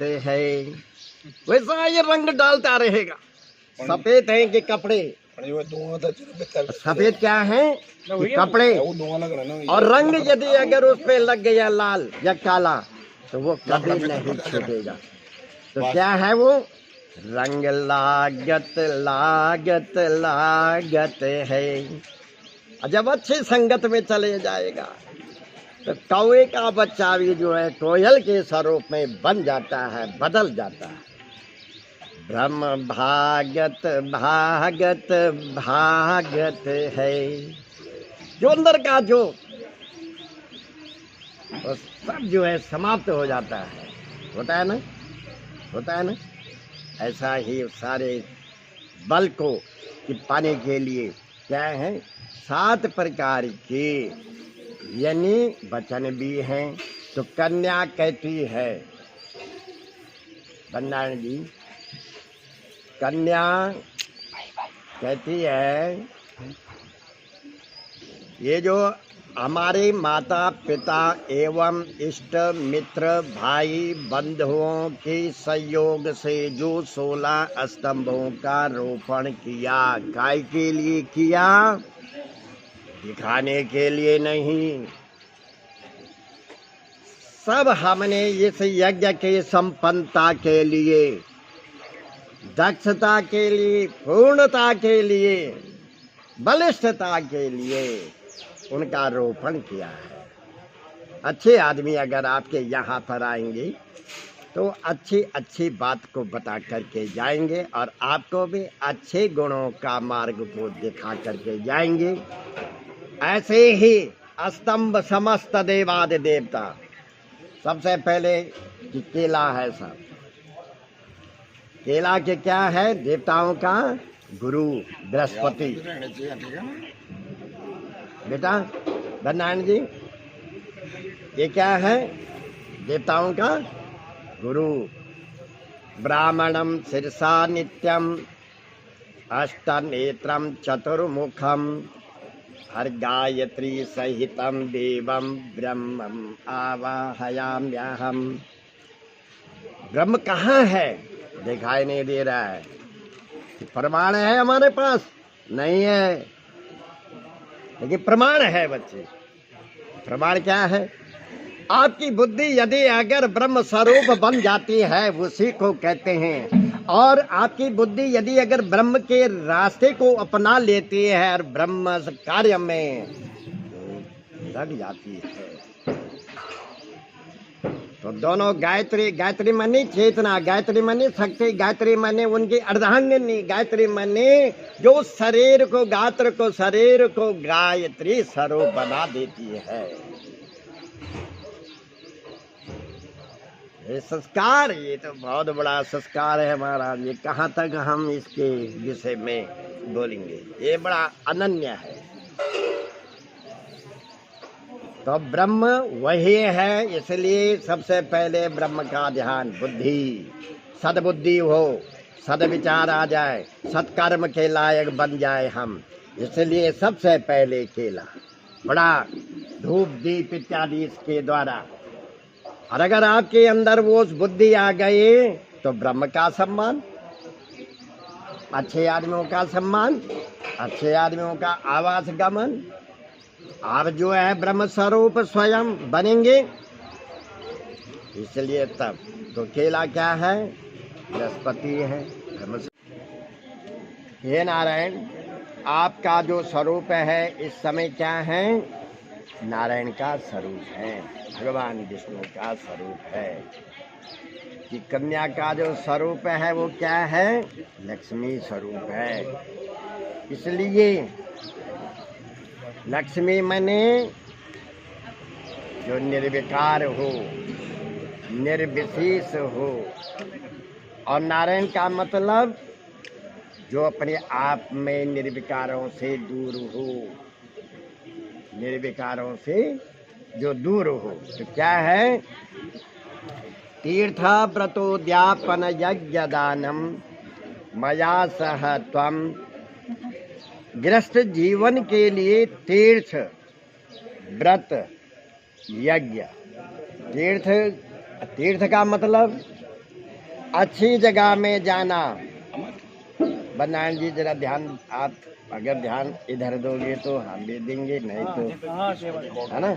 करते हैं वैसा ये रंग डालता रहेगा। सफेद है कि कपड़े, सफेद क्या है कि कपड़े, और रंग यदि अगर उस पे लग गया लाल या काला तो वो कभी नहीं छूटेगा। तो क्या है वो रंग लागत लागत लागत है। जब अच्छी संगत में चले जाएगा तो कौवे का बच्चा भी जो है कोयल के स्वरूप में बन जाता है, बदल जाता है। ब्रह्म भागत भागत भागत है। जो अंदर का जो वो सब जो है समाप्त हो जाता है। होता है ना, होता है ना। ऐसा ही सारे बल को कि पाने के लिए क्या है 7 प्रकार के यानी वचन भी हैं। तो कन्या कहती है बन्नारायण जी, कन्या कहती है ये जो हमारे माता पिता एवं इष्ट मित्र भाई बंधुओं के सहयोग से जो 16 स्तंभों का रोपण किया, काय के लिए किया? दिखाने के लिए नहीं। सब हमने इस यज्ञ के संपन्नता के लिए, दक्षता के लिए, पूर्णता के लिए, बलिष्ठता के लिए उनका रोपण किया है। अच्छे आदमी अगर आपके यहाँ पर आएंगे तो अच्छी अच्छी बात को बता करके जाएंगे और आपको भी अच्छे गुणों का मार्ग को दिखा करके जाएंगे। ऐसे ही स्तंभ समस्त देवादि देवता, सबसे पहले कि केला है। सब केला के क्या है? देवताओं का गुरु बृहस्पति। बेटा बन्नारायण जी, ये क्या है? देवताओं का गुरु। ब्राह्मणम शीर्षा नित्यम अष्टनेत्रम चतुर्मुखम हर गायत्री सहितम देवम ब्रह्मम आवाहयाम्यहम। ब्रह्म कहाँ है? दिखाई नहीं दे रहा है। प्रमाण है हमारे पास? नहीं है, लेकिन प्रमाण है बच्चे। प्रमाण क्या है? आपकी बुद्धि यदि अगर ब्रह्म स्वरूप बन जाती है उसी को कहते हैं। और आपकी बुद्धि यदि अगर ब्रह्म के रास्ते को अपना लेती है और ब्रह्म कार्य में लग जाती है तो दोनों गायत्री, गायत्री माने चेतना, गायत्री माने शक्ति, गायत्री माने उनकी अर्धांगिनी, गायत्री माने जो शरीर को, गात्र को, शरीर को गायत्री स्वरूप बना देती है। ये संस्कार, ये तो बहुत बड़ा संस्कार है महाराज। ये कहाँ तक हम इसके विषय में बोलेंगे, ये बड़ा अनन्य है। तो ब्रह्म वही है, इसलिए सबसे पहले ब्रह्म का ध्यान। बुद्धि, सद्बुद्धि हो, सद्विचार आ जाए, सत्कर्म के लायक बन जाए हम, इसलिए सबसे पहले केला, बड़ा धूप दीप इत्यादि इसके द्वारा। और अगर आपके अंदर वो बुद्धि आ गई तो ब्रह्म का सम्मान, अच्छे आदमियों का सम्मान, अच्छे आदमियों का आवास गमन, आप जो है ब्रह्म स्वरूप स्वयं बनेंगे। इसलिए तब तो केला क्या है? बृहस्पति है। हे नारायण, आपका जो स्वरूप है इस समय क्या है? नारायण का स्वरूप है, भगवान विष्णु का स्वरूप है। कि कन्या का जो स्वरूप है वो क्या है? लक्ष्मी स्वरूप है। इसलिए लक्ष्मी माने जो निर्विकार हो, निर्विशेष हो, और नारायण का मतलब जो अपने आप में निर्विकारों से दूर हो, निर्विकारों से जो दूर हो। तो क्या है? तीर्थ व्रतोद्यापन यज्ञ दानम मया सह त्वम। गृहस्थ जीवन के लिए तीर्थ, व्रत, यज्ञ। तीर्थ, तीर्थ का मतलब अच्छी जगह में जाना। बनान जी जरा ध्यान, आप अगर ध्यान इधर दोगे तो हम भी देंगे, नहीं तो है ना।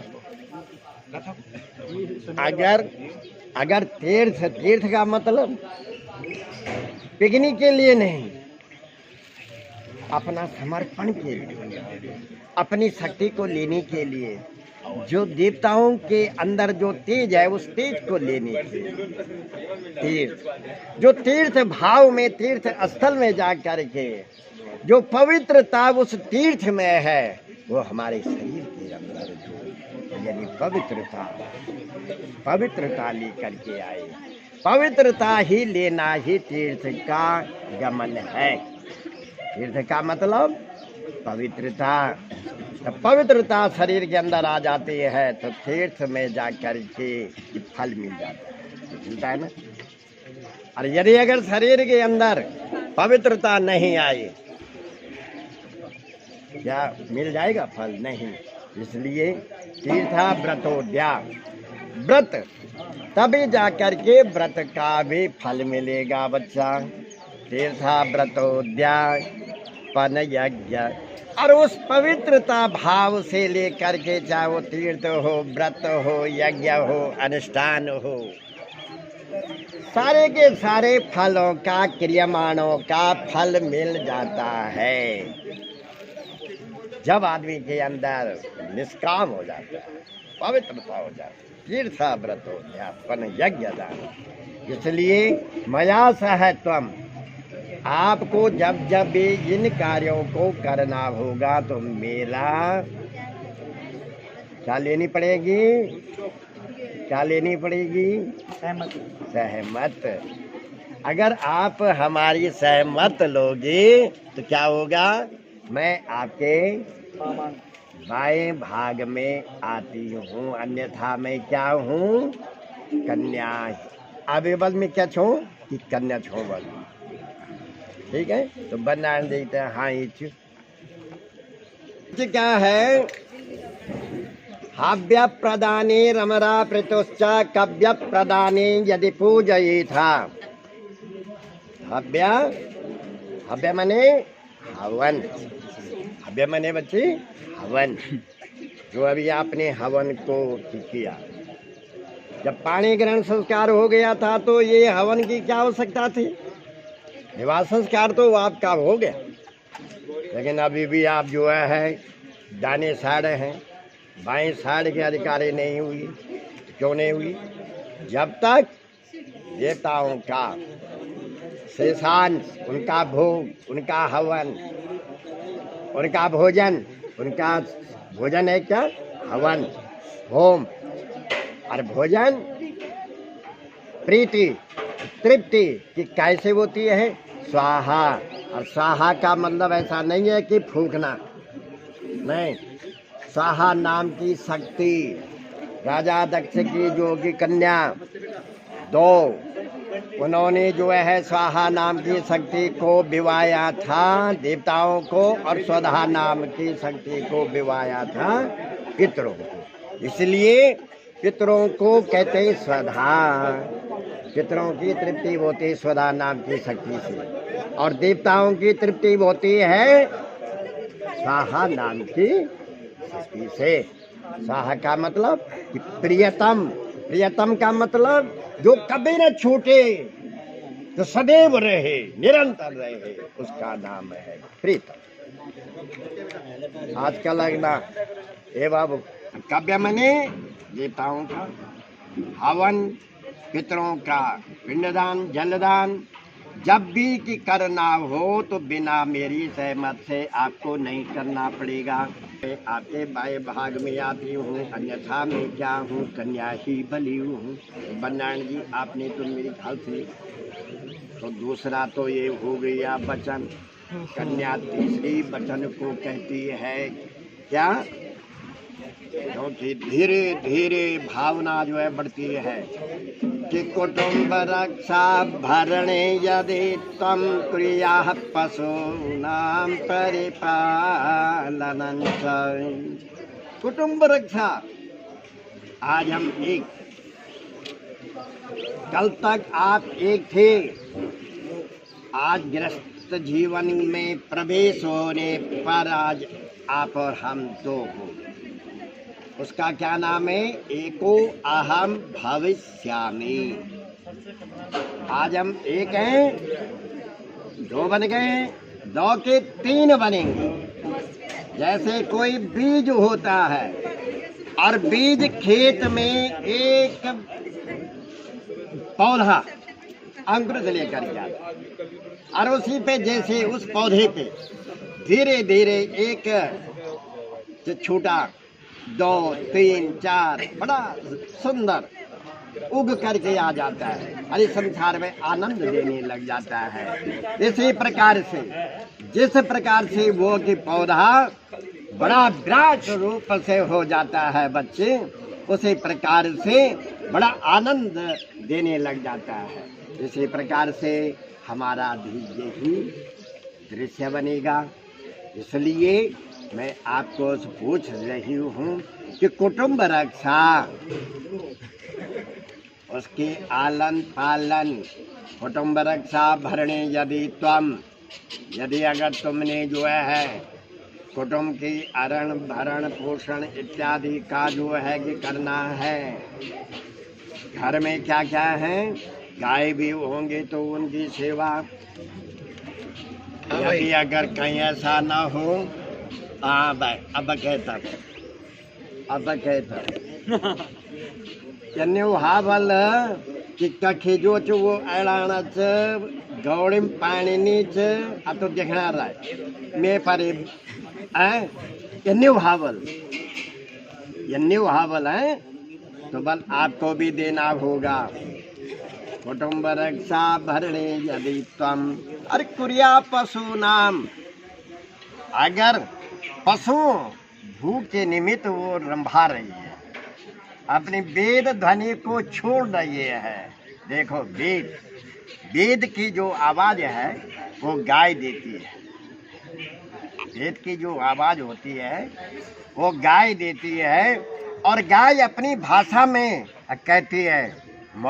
अगर तीर्थ का मतलब पिकनिक के लिए नहीं, अपना समर्पण के लिए, अपनी शक्ति को लेने के लिए, जो देवताओं के अंदर जो तेज है उस तेज को लेने के लिए तीर्थ, जो तीर्थ भाव में, तीर्थ स्थल में जा करके जो पवित्रता उस तीर्थ में है, वो हमारे शरीर के अंदर जो यदि पवित्रता लेकर के आए, पवित्रता ही लेना ही तीर्थ का गमन है। तीर्थ का मतलब पवित्रता। तो पवित्रता शरीर के अंदर आ जाती है तो तीर्थ में जाकर के फल मिल जाता है ना। और यदि अगर शरीर के अंदर पवित्रता नहीं आई, क्या मिल जाएगा फल? नहीं। इसलिए तीर्था व्रतोद्या, व्रत तभी जाकर के व्रत का भी फल मिलेगा बच्चा। तीर्था व्रतोद्या पन यज्ञ, और उस पवित्रता भाव से लेकर के, चाहे वो तीर्थ हो, व्रत हो, यज्ञ हो, अनुष्ठान हो, सारे के सारे फलों का, क्रियमाणों का फल मिल जाता है जब आदमी के अंदर निष्काम हो जाता है, पवित्रता हो जाती है। तीर्थ व्रत हो गया, पन यज्ञ दान। इसलिए मया सह त्वम, आपको जब जब भी इन कार्यों को करना होगा तो मेरा क्या लेनी पड़ेगी? क्या लेनी पड़ेगी? सहमत। अगर आप हमारी सहमत लोगे तो क्या होगा? मैं आपके बाएं भाग में आती हूँ, अन्यथा मैं क्या हूँ? कन्या। अबेबल में क्या छो? कि कन्या छो बल। ठीक है, तो बनान देते हैं। हाँ, क्या है? हव्य प्रदाने रमरा प्रतोश्च कव्य प्रदाने यदि पूजयी था। हव्य मने हवन। हव्य मने बच्चे हवन। जो अभी आपने हवन को किया, जब पाणी ग्रहण संस्कार हो गया था तो ये हवन की क्या आवश्यकता थी? विवाह संस्कार तो आपका हो गया, लेकिन अभी भी आप जो है दाने साड़ हैं, बाएं साड़ के अधिकारी नहीं हुई। क्यों नहीं हुई? जब तक देवताओं का शेषांश, उनका भोग, उनका हवन, उनका भोजन, उनका भोजन है क्या? हवन, होम। और भोजन प्रीति, तृप्ति की कैसे होती है? स्वाहा। और स्वाहा का मतलब ऐसा नहीं है कि फूकना, नहीं। स्वाहा नाम की शक्ति, राजा दक्ष की जो की कन्या दो, उन्होंने जो है स्वाहा नाम की शक्ति को विवाया था देवताओं को, और स्वधा नाम की शक्ति को विवाया था पितरों को। इसलिए पितरों को कहते हैं स्वधा। पितरों की तृप्ति होती स्वधा नाम की शक्ति से, और देवताओं की तृप्ति होती है स्वाहा नाम की शक्ति से। स्वाहा का मतलब कि प्रियतम। प्रियतम का मतलब जो कभी न छूटे, जो सदैव रहे, निरंतर रहे, उसका नाम है प्रीतम। आज का लगना ए बाबू, काव्य मने देवताओं का हवन, पितरों का पिंडदान, जलदान। जब भी कि करना हो तो बिना मेरी सहमत से आपको नहीं करना पड़ेगा। आपके बाएं भाग में आती हूँ, अन्यथा मैं क्या हूँ? कन्या ही बली हूँ। बनान जी, आपने तो मेरी ख्याल से तो दूसरा तो ये हो गया वचन। कन्या तीसरी वचन को कहती है क्या? क्योंकि धीरे धीरे भावना जो है बढ़ती है कि कुटुंब रक्षा भरणे यदि तम क्रिया पशूनां परिपालनं च। कुटुंब रक्षा। आज हम एक कल तक आप एक थे, आज गृहस्थ जीवन में प्रवेश होने पर आज आप और हम दो हो। उसका क्या नाम है? एको अहम भविष्यामि। आज हम एक हैं, दो बन गए, दो के तीन बनेंगे। जैसे कोई बीज होता है और बीज खेत में एक पौधा अंकुरित लेकर जाता है और उसी पे जैसे उस पौधे पे धीरे धीरे एक छोटा 2, 3, 4 बड़ा सुंदर उग करके आ जाता है और इस संसार में आनंद देने लग जाता है। इसी प्रकार से जिस प्रकार से वो कि पौधा बड़ा विराट रूप से हो जाता है बच्चे, उसी प्रकार से बड़ा आनंद देने लग जाता है। इसी प्रकार से हमारा भी यही दृश्य बनेगा। इसलिए मैं आपको पूछ रही हूँ कि कुटुंब रक्षा, उसकी आलन पालन, कुटुंब रक्षा भरणे यदि त्वम, यदि अगर तुमने जो है कुटुंब की अरण भरण पोषण इत्यादि का जो है कि करना है। घर में क्या क्या है, गाय भी होंगे तो उनकी सेवा, यदि अगर कहीं ऐसा ना हो, हाँ भाई अब कहता हावल कि कखे जो वो अड़ाणच गौड़िम पानी नीच अब तो देखना रहा है मैं परे यन्यू हावल है तो बल आपको भी देना होगा। कुटुंब रक्षा भरणे यदि त्वम। अरे कुरिया पशु नाम, अगर पशु भूख के निमित्त वो रंभा रही है, अपनी वेद ध्वनि को छोड़ रही है। देखो वेद की जो आवाज है वो गाय देती है, वेद की जो आवाज होती है वो गाय देती है और गाय अपनी भाषा में कहती है मौ,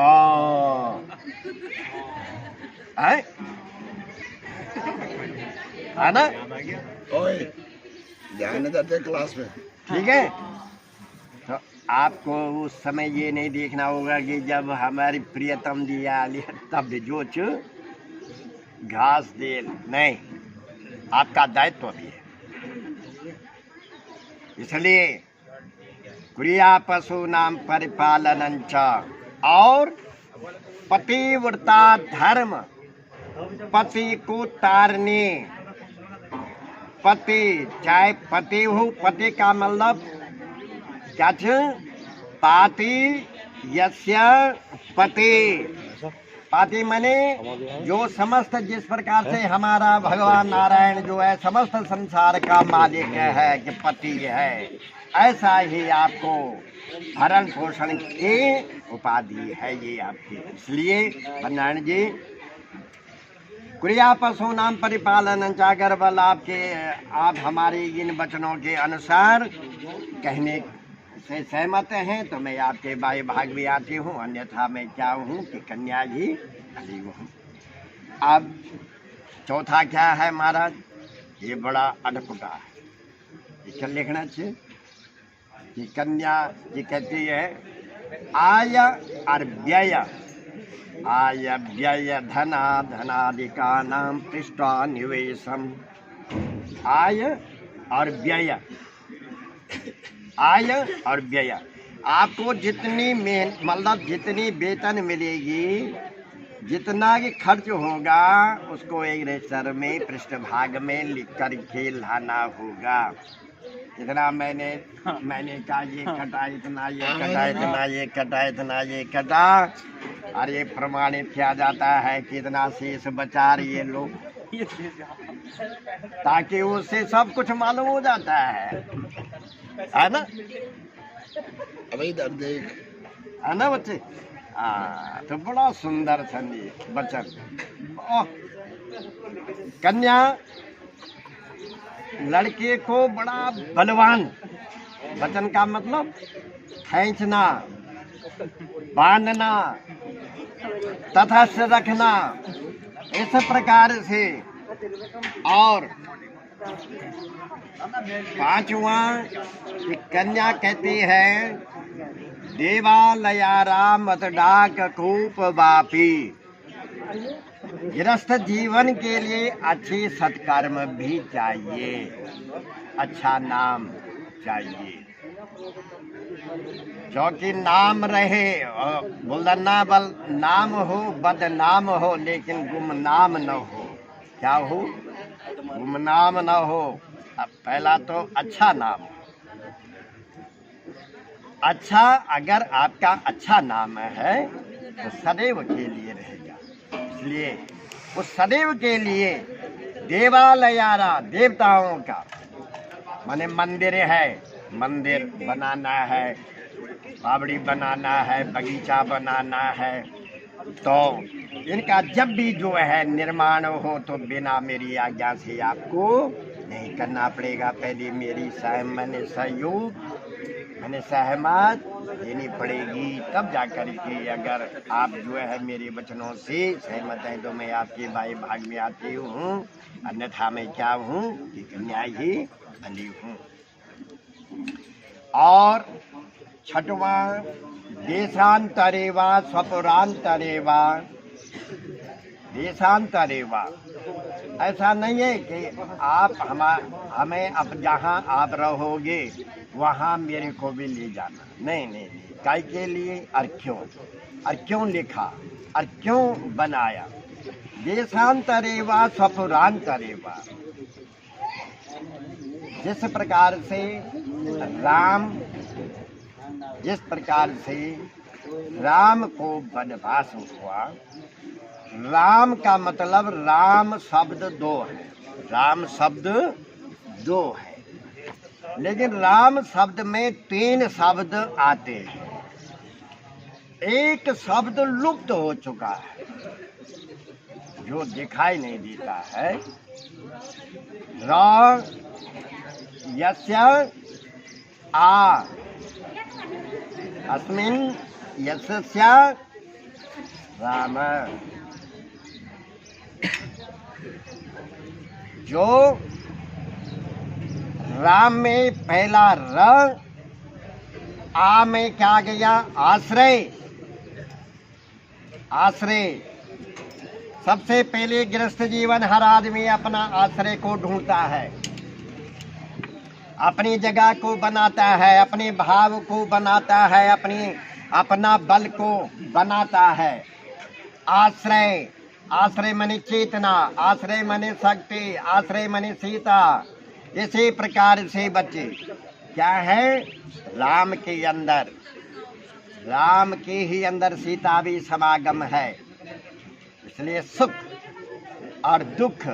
है ना? ध्यान देते क्लास में, ठीक है। तो आपको उस समय ये नहीं देखना होगा कि जब हमारी प्रियतम दिया तब जो घास दे, नहीं, आपका दायित्व भी है। इसलिए क्रिया पशु नाम परिपालन और पतिव्रता धर्म, पति को तारने, पति चाहे पति हो, पति का मतलब क्या थे? पाति यस्य पति, पाति मने जो समस्त, जिस प्रकार से हमारा भगवान नारायण जो है समस्त संसार का मालिक है कि पति है, ऐसा ही आपको भरण पोषण की उपाधि है ये आपकी। इसलिए नारायण जी क्रिया पशु नाम परिपालन, अगर बल आपके आप हमारे इन वचनों के अनुसार कहने से सहमत हैं तो मैं आपके बाई भाग भी आती हूँ, अन्यथा मैं क्या हूँ कि कन्या ही अली हूँ। अब चौथा क्या है महाराज? ये बड़ा अटपुटा है, ये क्या लिखना चाहिए कि कन्या ये कहती है आय और व्यय, आय व्यय धना धनादिका नाम पृष्ठा निवेशम। आय और व्यय, आय और व्यय, आपको जितनी मतलब जितनी वेतन मिलेगी, जितना कि खर्च होगा उसको एक रजिस्टर में पृष्ठभाग में लिख कर के लाना होगा। इतना मैंने कहा ये कटा, इतना ये कटा, इतना ये कटा, इतना ये कटा, और ये प्रमाणित किया जाता है कि इतना शेष बचा ये लोग, ताकि उससे सब कुछ मालूम हो जाता है ना? अभी इधर देख, है ना बच्चे? तो बड़ा सुंदर वचन। कन्या लड़के को बड़ा बलवान, वचन का मतलब खींचना, बांधना तथा से रखना, इस प्रकार से। और पांचवा कि कन्या कहती है देवालयाराम डाक कूप बापी। गृहस्थ जीवन के लिए अच्छी सत्कर्म भी चाहिए, अच्छा नाम चाहिए, क्योंकि नाम रहे, बुलंदा बल नाम हो, बदनाम हो, लेकिन गुमनाम न हो। क्या हो? गुमनाम न हो। अब पहला तो अच्छा नाम। अच्छा, अगर आपका अच्छा नाम है तो सदैव के लिए रहेगा। इसलिए उस सदैव के लिए देवालयारा, देवताओं का माने मंदिर है, मंदिर बनाना है, बावड़ी बनाना है, बगीचा बनाना है, तो इनका जब भी जो है निर्माण हो तो बिना मेरी आज्ञा से आपको नहीं करना पड़ेगा। पहले मेरी मैंने सहयोग, मैंने सहमत देनी पड़ेगी, तब जाकर के अगर आप जो है मेरे वचनों से सहमत हैं तो मैं आपके भाई भाग में आती हूँ, अन्यथा मैं क्या हूँ कि कन्या ही बनी हूँ। और छठवा देशांतरेवा स्वपुरांतरेवा। देशांतरेवा ऐसा नहीं है कि आप हमें अब जहाँ आप रहोगे वहाँ मेरे को भी ले जाना, नहीं नहीं नहीं। काय के लिए और क्यों लिखा और क्यों बनाया? देशांतरेवा स्वपुरांतरेवा। जिस प्रकार से राम को वनवास हुआ, राम का मतलब राम शब्द दो है, राम शब्द दो है, लेकिन राम शब्द में तीन शब्द आते हैं। एक शब्द लुप्त हो चुका है जो दिखाई नहीं देता है। र यस्य आ अस्मिन् यस्य राम। जो राम में पहला र, आ में क्या गया? आश्रय। आश्रय सबसे पहले गृहस्थ जीवन हर आदमी अपना आश्रय को ढूंढता है, अपनी जगह को बनाता है, अपने भाव को बनाता है, अपना बल को बनाता है। आश्रय, आश्रय माने चेतना, आश्रय माने शक्ति, आश्रय माने सीता। इसी प्रकार से बच्चे क्या है? राम के अंदर, राम के ही अंदर सीता भी समागम है। इसलिए सुख और दुख,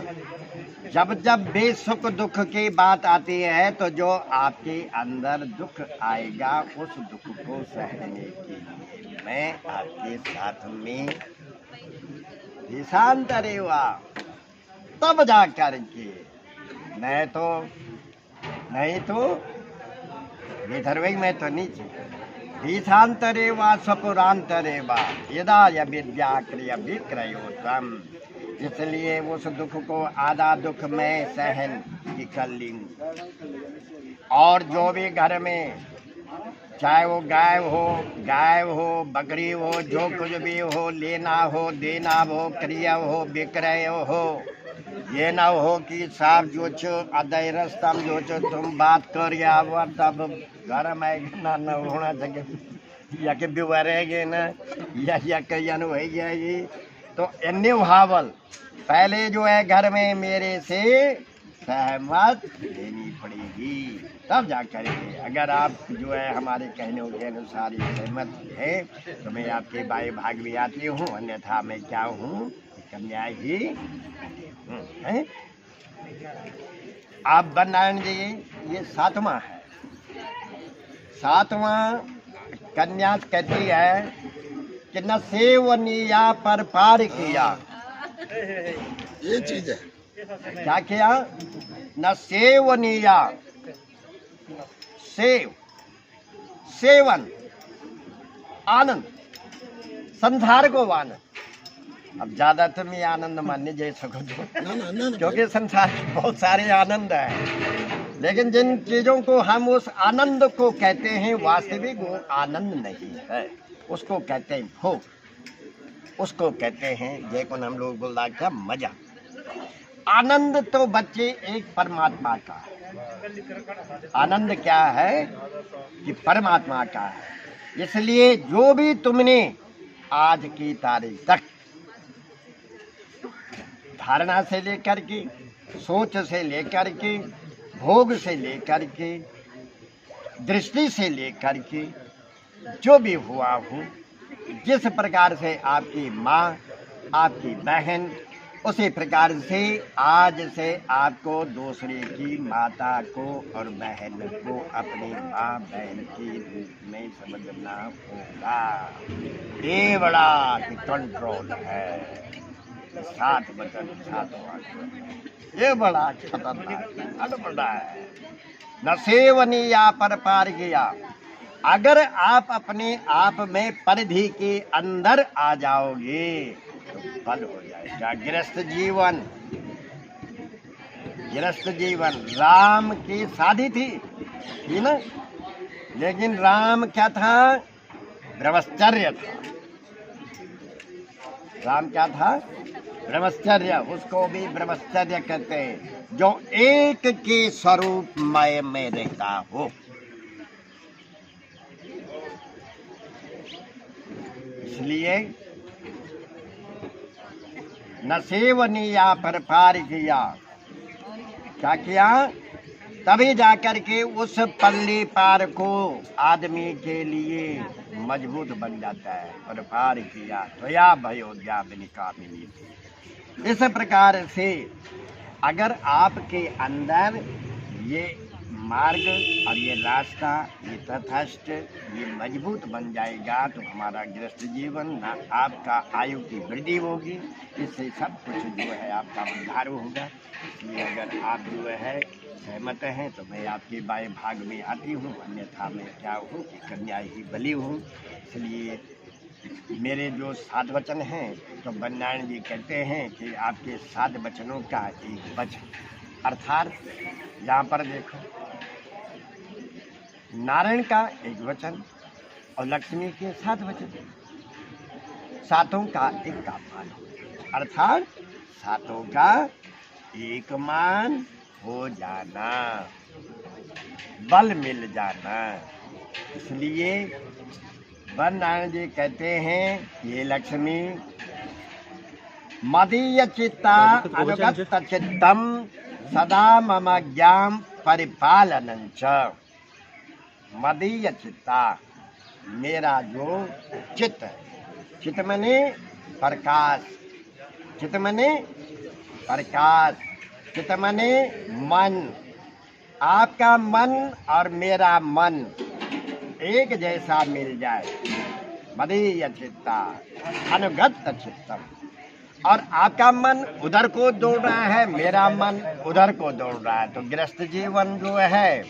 जब भी सुख दुख की बात आती है तो जो आपके अंदर दुख आएगा उस दुख को सहने के लिए मैं आपके साथ में देशांतरेवा, तब जा करके, नहीं तो विदर्भ में तो नीचे। देशांतरेवा स्वपुरांतरेवा यदा विद्या क्रिया विक्रयोत्तम। इसलिए उस दुख को, आधा दुख मैं सहन की कर लूं। और जो भी घर में, चाहे वो गाय हो, बकरी हो, जो कुछ भी हो, लेना हो, देना हो, क्रिया हो, विक्रय हो, ये ना हो कि साहब जो छो अदय रस्तम जो छो तुम बात कर या तब घर में ना होना चाहिए, या के बिवरेगे ना या कहीं हो जाएगी। तो इन्नी भावल पहले जो है घर में मेरे से सहमत लेनी पड़ेगी, तब जा करेंगे। अगर आप जो है हमारे कहने के अनुसार सहमत है तो मैं आपके बाई भाग भी आती हूँ, अन्यथा मैं क्या हूँ? कन्या ही है। आप बनाएं जी, ये सातवां है। सातवां कन्या कहती है कि न सेवनिया पर पार किया। ये चीज है, क्या किया? न सेवनिया, सेवन आनंद, संसार को आनंद। अब ज्यादा तुम ये आनंद मानने जय सको तो, ना क्योंकि संसार में बहुत सारे आनंद है, लेकिन जिन चीजों को हम उस आनंद को कहते हैं वास्तविक वो आनंद नहीं है, उसको कहते हैं भोग, उसको कहते हैं जय को हम लोग बोल रहा क्या मजा। आनंद तो बच्चे एक परमात्मा का है। आनंद क्या है कि परमात्मा का है। इसलिए जो भी तुमने आज की तारीख तक धारणा से लेकर के, सोच से लेकर के, भोग से लेकर के, दृष्टि से लेकर के जो भी हुआ हो, जिस प्रकार से आपकी माँ, आपकी बहन, उसी प्रकार से आज से आपको दूसरे की माता को और बहन को अपनी माँ बहन के रूप में समझना होगा। ये बड़ा कंट्रोल है, 7 वचन 7 वाक्य, ये बड़ा खतरनाक बड़ा है। न सेवनीया पर पार गया। अगर आप अपने आप में परिधि के अंदर आ जाओगे तो फल हो जाएगा। गृहस्थ जीवन, गृहस्थ जीवन राम की शादी थी ना, लेकिन राम क्या था? ब्रह्मचर्य था। राम क्या था? ब्रह्मचर्य। उसको भी ब्रह्मचर्य कहते हैं, जो एक के स्वरूप मय में रहता हो। इसलिए न सेवनीया पर पार किया। क्या किया? तभी जाकर के उस पल्ली पार को आदमी के लिए मजबूत बन जाता है। और पार किया तो या भयोद्या बिनिका मिली। इस प्रकार से अगर आपके अंदर ये मार्ग और ये रास्ता, ये तथस्थ, ये मजबूत बन जाएगा तो हमारा गृहस्थ जीवन, ना आपका आयु की वृद्धि होगी, इससे सब कुछ जो है आपका उद्धार होगा। इसलिए अगर आप जो है सहमत हैं तो मैं आपके बाएं भाग में आती हूँ, अन्यथा मैं क्या हूँ कि कन्या ही बली हूँ। इसलिए मेरे जो 7 वचन हैं तो बन्नारायण जी कहते हैं कि आपके 7 वचनों का एक वचन, अर्थात यहाँ पर देखो नारायण का एक वचन और लक्ष्मी के 7 वचन, 7 का एक का मान, अर्थात 7 का एक मान हो जाना, बल मिल जाना। इसलिए बन्नारायण जी कहते हैं ये लक्ष्मी मदीय चित्ता अनुगत चित्तम सदा मम ज्ञान परिपालनं च। मदीय चित्ता, मेरा जो चित्त, चित्त मने प्रकाश, चित्त मने प्रकाश, चित्त मने मन। आपका मन और मेरा मन एक जैसा मिल जाए, मदीय चित्ता अनुगत चित्तम। और आपका मन उधर को दौड़ रहा है, मेरा मन उधर को दौड़ रहा है, तो गृहस्थ जीवन जो है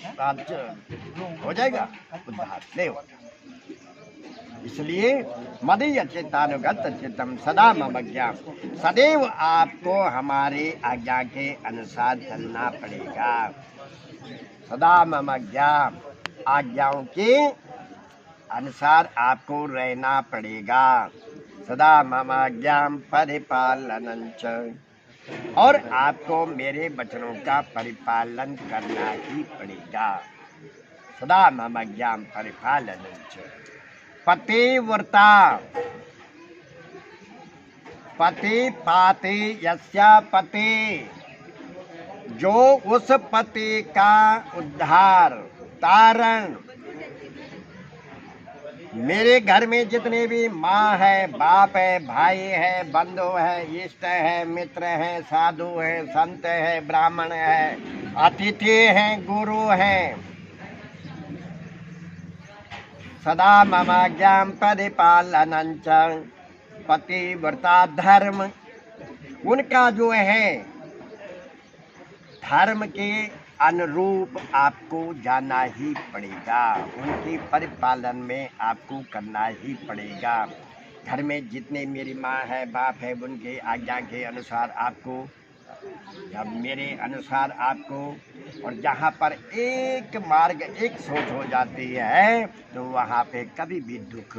हो जाएगा, उद्धार नहीं होगा। इसलिए मदीय चित्तानुगत चित्तम सदा मम ज्ञान, सदैव आपको हमारे आज्ञा के अनुसार चलना पड़ेगा। सदा मम ज्ञान, आज्ञाओं के अनुसार आपको रहना पड़ेगा। सदा मम ज्ञान परिपालनं च, और आपको मेरे वचनों का परिपालन करना ही पड़ेगा। सदा मम ज्ञान परिपालनं च। पतिव्रता, पति पाते यस्या पति, जो उस पति का उद्धार तारण, मेरे घर में जितने भी माँ है, बाप है, भाई है, बंधु है, इष्ट है, मित्र है, साधु है, संत है, ब्राह्मण है, अतिथि हैं, गुरु हैं, सदा मम ज्ञान परिपालनं च। पतिव्रता धर्म, उनका जो है धर्म के अनुरूप आपको जाना ही पड़ेगा, उनके परिपालन में आपको करना ही पड़ेगा। घर में जितने मेरी माँ है, बाप है, उनके आज्ञा के अनुसार आपको, जब मेरे अनुसार आपको, और जहाँ पर एक मार्ग एक सोच हो जाती है तो वहाँ पे कभी भी दुख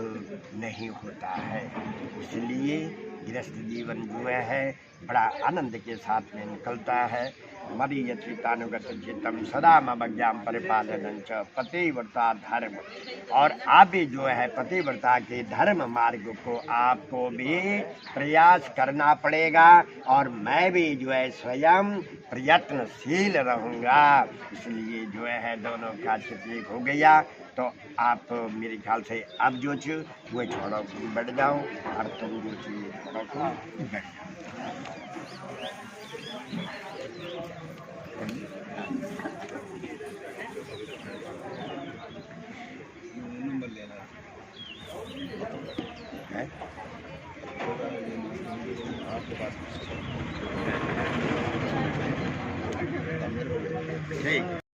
नहीं होता है। इसलिए गृहस्थ जीवन जो है बड़ा आनंद के साथ में निकलता है। मरीयचितानुगत चित्तम सदा मज्ञाम परिपालन च पतिव्रता धर्म। और आप भी जो है पतिव्रता के धर्म मार्ग को आपको भी प्रयास करना पड़ेगा, और मैं भी जो है स्वयं प्रयत्नशील रहूँगा। इसलिए जो है दोनों का चित्त एक हो गया। तो आप मेरे ख्याल से अब जो छ वो छोड़ो बैठ जाओ, और तुम जो चाहिए छोड़ो को बैठ जाओ। नंबर लेना है आपके पास ठीक।